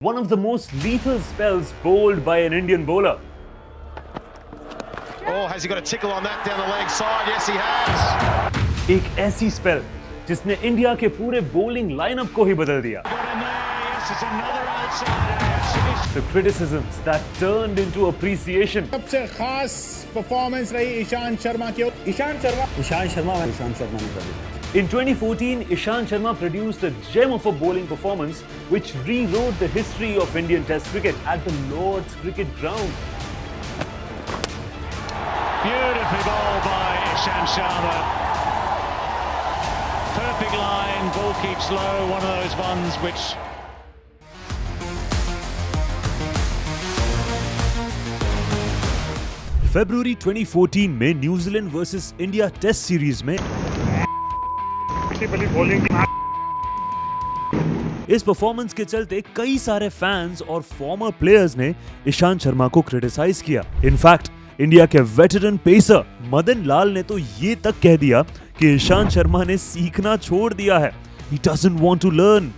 One of the most lethal spells bowled by an Indian bowler. Oh, has he got a tickle on that down the leg side? Yes, he has. एक ऐसी spell जिसने India के पूरे bowling lineup को ही बदल दिया. The criticisms that turned into appreciation. सबसे खास परफॉर्मेंस रही ईशांत शर्मा की. ईशांत शर्मा ने कर दिया. In 2014, Ishant Sharma produced a gem of a bowling performance which rewrote the history of Indian Test cricket at the Lord's Cricket Ground. Beautifully bowled by Ishant Sharma. Perfect line, ball keeps low, one of those ones which... February 2014 में New Zealand versus India test series में इस performance के चलते कई सारे fans और farmer players ने ईशांत शर्मा को क्रिटिसाइज किया. इनफैक्ट इंडिया के वेटरन पेसर मदन लाल ने तो ये तक कह दिया कि ईशांत शर्मा ने सीखना छोड़ दिया है. He doesn't want to learn.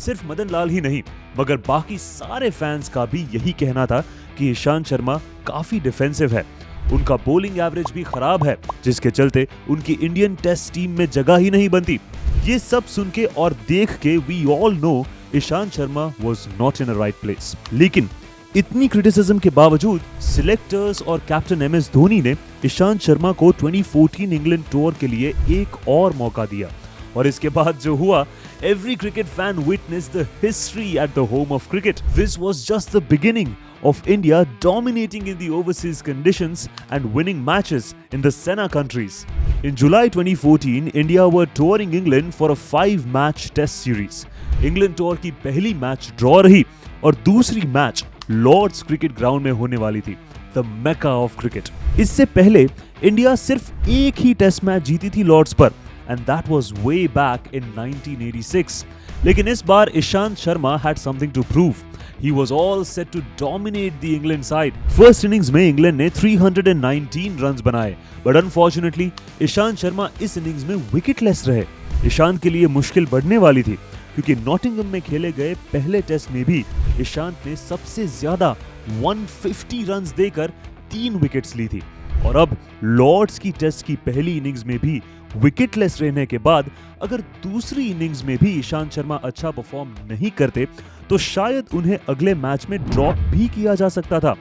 सिर्फ मदन लाल ही नहीं मगर बाकी सारे फैंस का भी यही कहना था कि ईशांत शर्मा काफी डिफेंसिव है. उनका बॉलिंग एवरेज भी खराब है जिसके चलते उनकी इंडियन टेस्ट टीम में जगह ही नहीं बनती. ये सब सुन के और देख के we all know Ishant Sharma was not in a right place. लेकिन इतनी क्रिटिसिज्म के बावजूद सिलेक्टर्स और कैप्टन एमएस धोनी ने ईशांत शर्मा को 2014 इंग्लैंड टूर के लिए एक और मौका दिया. और इसके बाद जो हुआ, every cricket fan witnessed the history at the home of cricket. This was just the beginning of India dominating in the overseas conditions and winning matches in the Sena countries. In July 2014, India were touring England for a 5-match test series. England tour की पहली match draw रही और दूसरी match Lord's cricket ground में होने वाली थी, the Mecca of cricket. इससे पहले इंडिया सिर्फ एक ही टेस्ट मैच जीती थी लॉर्ड्स पर and that was way back in 1986. लेकिन इस बार Ishant Sharma had something to prove. He was all set to dominate the England side. First innings में इंग्लैंड ने 319 रन्स बनाए, but unfortunately ईशांत शर्मा इस इनिंग्स में विकेटलेस रहे. ईशांत के लिए मुश्किल बढ़ने वाली थी क्योंकि नॉटिंघम में खेले गए पहले टेस्ट में भी ईशांत ने सबसे ज्यादा 150 रन्स देकर 3 विकेट्स ली थी. और अब लॉर्ड्स की टेस्ट की पहली इनिंग्स में भी विकेटलेस रहने के बाद अगर दूसरी इनिंग्स में भी ईशांत शर्मा अच्छा परफॉर्म नहीं करते तो शायद उन्हें अगले मैच में ड्रॉप भी किया जा सकता था.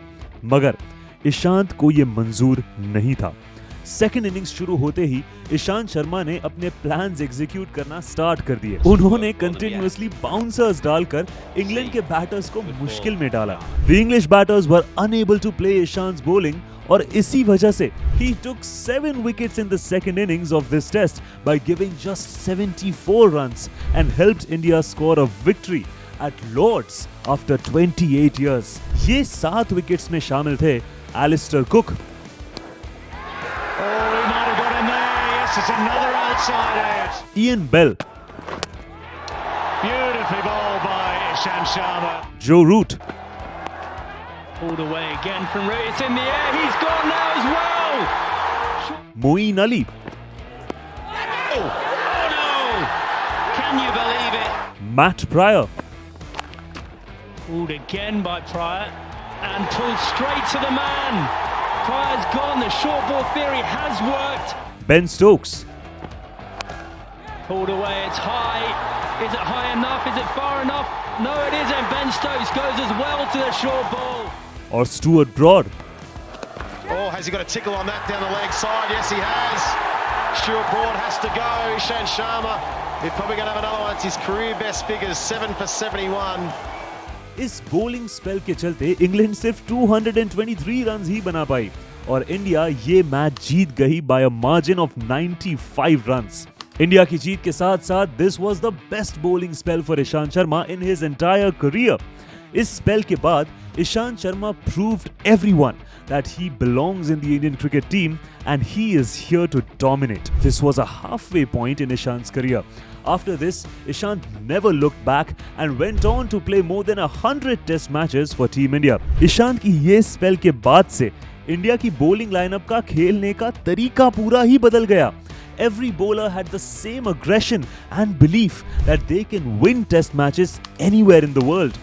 मगर ईशांत को यह मंजूर नहीं था. सेकेंड इनिंग्स शुरू होते ही ईशांत शर्मा ने अपने प्लान्स एग्जीक्यूट करना स्टार्ट कर दिए. उन्होंने कंटिन्यूअसली बाउंसर्स डालकर इंग्लैंड के बैटर्स को मुश्किल में डाला. The English batters were unable to play Ishant's bowling और इसी वजह से he took 7 wickets in the second innings of this test by giving just 74 runs and helped India score a victory at Lord's after 28 years. ये 7 wickets में शामिल थे Alistair Cook, Ian Bell, Beautifully bowled by Ishant Sharma. Joe Root, Pulled away again from Root. It's in the air. He's gone now as well. Moeen Ali, Oh no! Can you believe it? Matt Pryor, Pulled again by Pryor and pulled straight to the man. Pryor's gone. The short ball theory has worked. Ben Stokes, Pulled away. It's high. Is it high enough? Is it far enough? No, it isn't. Ben Stokes goes as well to the short ball. or Stuart Broad. Oh, has he got a tickle on that down the leg side? Yes, he has. Stuart Broad has to go. Ishant Sharma, he's probably going to have another one. It's his career best figures, 7 for 71. इस bowling spell के चलते England सिर्फ 223 runs ही बना पाई और India ये match जीत गई by a margin of 95 runs. India की जीत के साथ साथ this was the best bowling spell for Ishant Sharma in his entire career. इस स्पेल के बाद Ishant Sharma proved everyone that he belongs in the Indian cricket team and he is here to dominate. This was a halfway point in Ishant's career. After this, Ishant never looked back and went on to play more than 100 test matches for Team India. Ishant की ये spell के बाद से India की bowling lineup का खेलने का तरीका पूरा ही बदल गया. Every bowler had the same aggression and belief that they can win test matches anywhere in the world.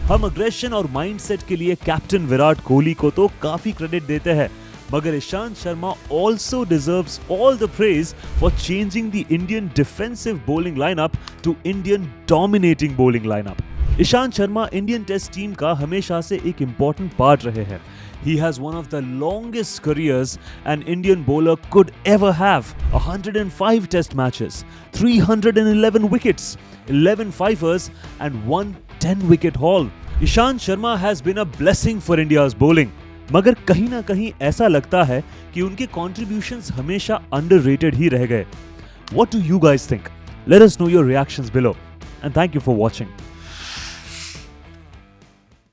हम अग्रेशन और माइंडसेट के लिए कैप्टन विराट कोहली को तो काफी क्रेडिट देते हैं, मगर Ishant Sharma also deserves all the praise for changing the Indian defensive bowling lineup to Indian dominating bowling lineup. Ishant Sharma Indian test team का हमेशा से एक important part रहे हैं. He has one of the longest careers an Indian bowler could ever have. 105 test matches, 311 wickets, 11 fifers and 1 10-wicket haul. Ishant Sharma has been a blessing for India's bowling. मगर कहीं ना कहीं ऐसा लगता है कि उनके contributions हमेशा underrated ही रह गए. What do you guys think? Let us know your reactions below. And thank you for watching.